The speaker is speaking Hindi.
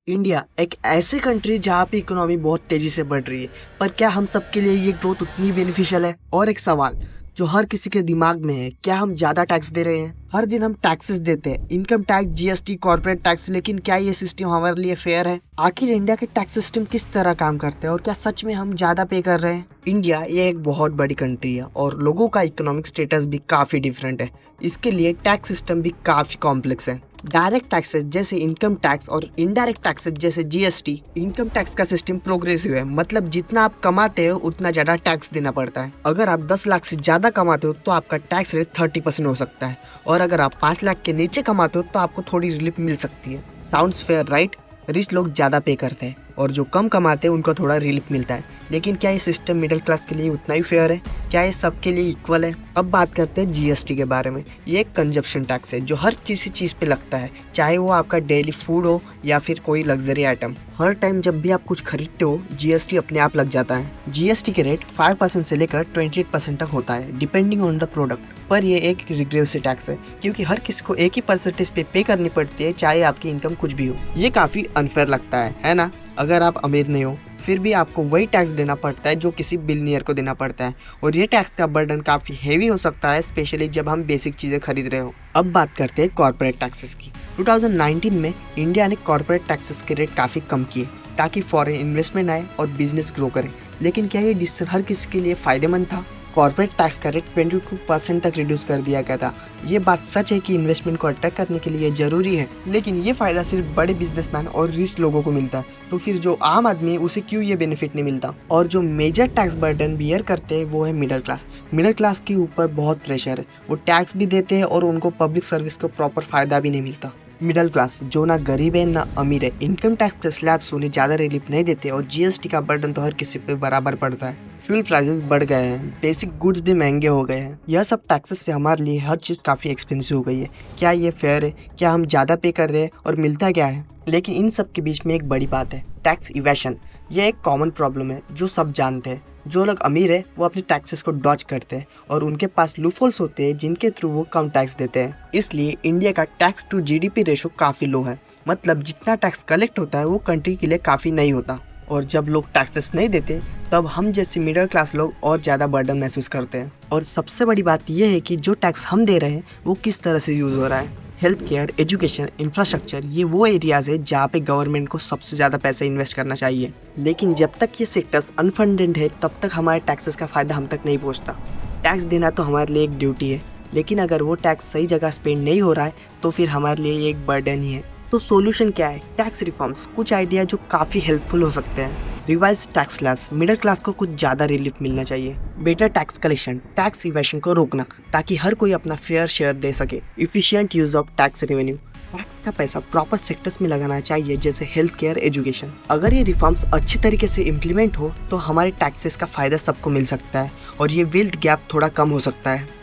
इंडिया एक ऐसी कंट्री जहाँ पे इकोनॉमी बहुत तेजी से बढ़ रही है, पर क्या हम सबके लिए ये ग्रोथ उतनी बेनिफिशियल है? और एक सवाल जो हर किसी के दिमाग में है, क्या हम ज्यादा टैक्स दे रहे हैं? हर दिन हम टैक्सेस देते हैं, income tax, GST, corporate tax, लेकिन क्या ये सिस्टम हमारे लिए फेयर है? आखिर इंडिया के टैक्स सिस्टम किस तरह काम करते हैं और क्या सच में हम ज्यादा पे कर रहे हैं? इंडिया ये एक बहुत बड़ी कंट्री है और लोगों का इकोनॉमिक स्टेटस भी काफी डिफरेंट है। इसके लिए टैक्स सिस्टम भी काफी कॉम्प्लेक्स है। डायरेक्ट टैक्सेस जैसे इनकम टैक्स और इनडायरेक्ट टैक्सेस जैसे जीएसटी। इनकम टैक्स का सिस्टम प्रोग्रेसिव है, मतलब जितना आप कमाते हो उतना ज्यादा टैक्स देना पड़ता है। अगर आप 10 लाख से ज्यादा कमाते हो तो आपका टैक्स रेट 30% हो सकता है, और अगर आप 5 लाख के नीचे कमाते हो तो आपको थोड़ी रिलीफ मिल सकती है। Sounds fair, right? रिच लोग ज्यादा पे करते हैं और जो कम कमाते हैं उनको थोड़ा रिलीफ मिलता है। लेकिन क्या ये सिस्टम मिडिल क्लास के लिए उतना ही फेयर है? क्या ये सबके लिए इक्वल है? अब बात करते हैं जीएसटी के बारे में। ये एक कंजप्शन टैक्स है जो हर किसी चीज़ पे लगता है, चाहे वो आपका डेली फूड हो या फिर कोई लग्जरी आइटम। हर टाइम जब भी आप कुछ खरीदते हो जीएसटी अपने आप लग जाता है। जीएसटी के रेट 5% से लेकर 28% तक होता है, डिपेंडिंग ऑन द प्रोडक्ट। पर ये एक रिग्रेसिव टैक्स है क्योंकि हर किसी को एक ही परसेंटेज पे करनी पड़ती है, चाहे आपकी इनकम कुछ भी हो। ये काफ़ी अनफेयर लगता है ना? अगर आप अमीर नहीं हो फिर भी आपको वही टैक्स देना पड़ता है जो किसी बिलियनियर को देना पड़ता है, और ये टैक्स का बर्डन काफ़ी हेवी हो सकता है, स्पेशली जब हम बेसिक चीज़ें खरीद रहे हो। अब बात करते हैं कॉर्पोरेट टैक्सेस की। 2019 में इंडिया ने कॉर्पोरेट टैक्सेस के रेट काफ़ी कम किए ताकि फॉरेन इन्वेस्टमेंट आए और बिजनेस ग्रो करे। लेकिन क्या ये डिसीजन हर किसी के लिए फ़ायदेमंद था? कॉर्पोरेट टैक्स का रेट 22% तक रिड्यूस कर दिया गया था। ये बात सच है कि इन्वेस्टमेंट को अट्रैक्ट करने के लिए जरूरी है, लेकिन ये फायदा सिर्फ बड़े बिजनेसमैन और रिच लोगों को मिलता है। तो फिर जो आम आदमी है उसे क्यों ये बेनिफिट नहीं मिलता? और जो मेजर टैक्स बर्डन बियर करते हैं वो है मिडिल क्लास। मिडिल क्लास के ऊपर बहुत प्रेशर है, वो टैक्स भी देते हैं और उनको पब्लिक सर्विस को प्रॉपर फायदा भी नहीं मिलता। मिडिल क्लास जो ना गरीब है ना अमीर है, इनकम टैक्स के स्लैब्स उन्हें ज़्यादा रिलीफ नहीं देते और जीएसटी का बर्डन तो हर किसी पे बराबर पड़ता है। फ्यूल प्राइसेस बढ़ गए हैं, बेसिक गुड्स भी महंगे हो गए हैं। यह सब टैक्सेस से हमारे लिए हर चीज़ काफ़ी एक्सपेंसिव हो गई है। क्या ये फेयर है? क्या हम ज़्यादा पे कर रहे हैं और मिलता क्या है? लेकिन इन सब के बीच में एक बड़ी बात है, टैक्स इवेशन। ये एक कॉमन प्रॉब्लम है जो सब जानते हैं। जो लोग अमीर है वो अपने टैक्सेस को डॉज करते हैं और उनके पास लूपहोल्स होते हैं जिनके थ्रू वो कम टैक्स देते हैं। इसलिए इंडिया का टैक्स टू जीडीपी रेशो काफ़ी लो है, मतलब जितना टैक्स कलेक्ट होता है वो कंट्री के लिए काफ़ी नहीं होता। और जब लोग टैक्सेस नहीं देते तब हम जैसे मिडिल क्लास लोग और ज़्यादा बर्डन महसूस करते हैं। और सबसे बड़ी बात यह है कि जो टैक्स हम दे रहे हैं वो किस तरह से यूज़ हो रहा है। हेल्थ केयर, एजुकेशन, इंफ्रास्ट्रक्चर, ये वो एरियाज़ है जहाँ पे गवर्नमेंट को सबसे ज़्यादा पैसे इन्वेस्ट करना चाहिए। लेकिन जब तक ये सेक्टर्स अनफंडेड है तब तक हमारे टैक्सेस का फ़ायदा हम तक नहीं पहुँचता। टैक्स देना तो हमारे लिए एक ड्यूटी है, लेकिन अगर वो टैक्स सही जगह स्पेंड नहीं हो रहा है तो फिर हमारे लिए ये एक बर्डन ही है। तो सॉल्यूशन क्या है? टैक्स रिफॉर्म्स, कुछ आइडिया जो काफ़ी हेल्पफुल हो सकते हैं। Revise tax slabs, middle class को कुछ ज़्यादा रिलीफ मिलना चाहिए। Better tax collection, tax evasion को रोकना ताकि हर कोई अपना फेयर शेयर दे सके। Efficient use of tax revenue, tax का पैसा प्रॉपर सेक्टर्स में लगाना चाहिए जैसे हेल्थ केयर, एजुकेशन। अगर ये रिफॉर्म्स अच्छी तरीके से इम्प्लीमेंट हो तो हमारे टैक्सेस का फ़ायदा सबको मिल सकता है और ये वेल्थ गैप थोड़ा कम हो सकता है।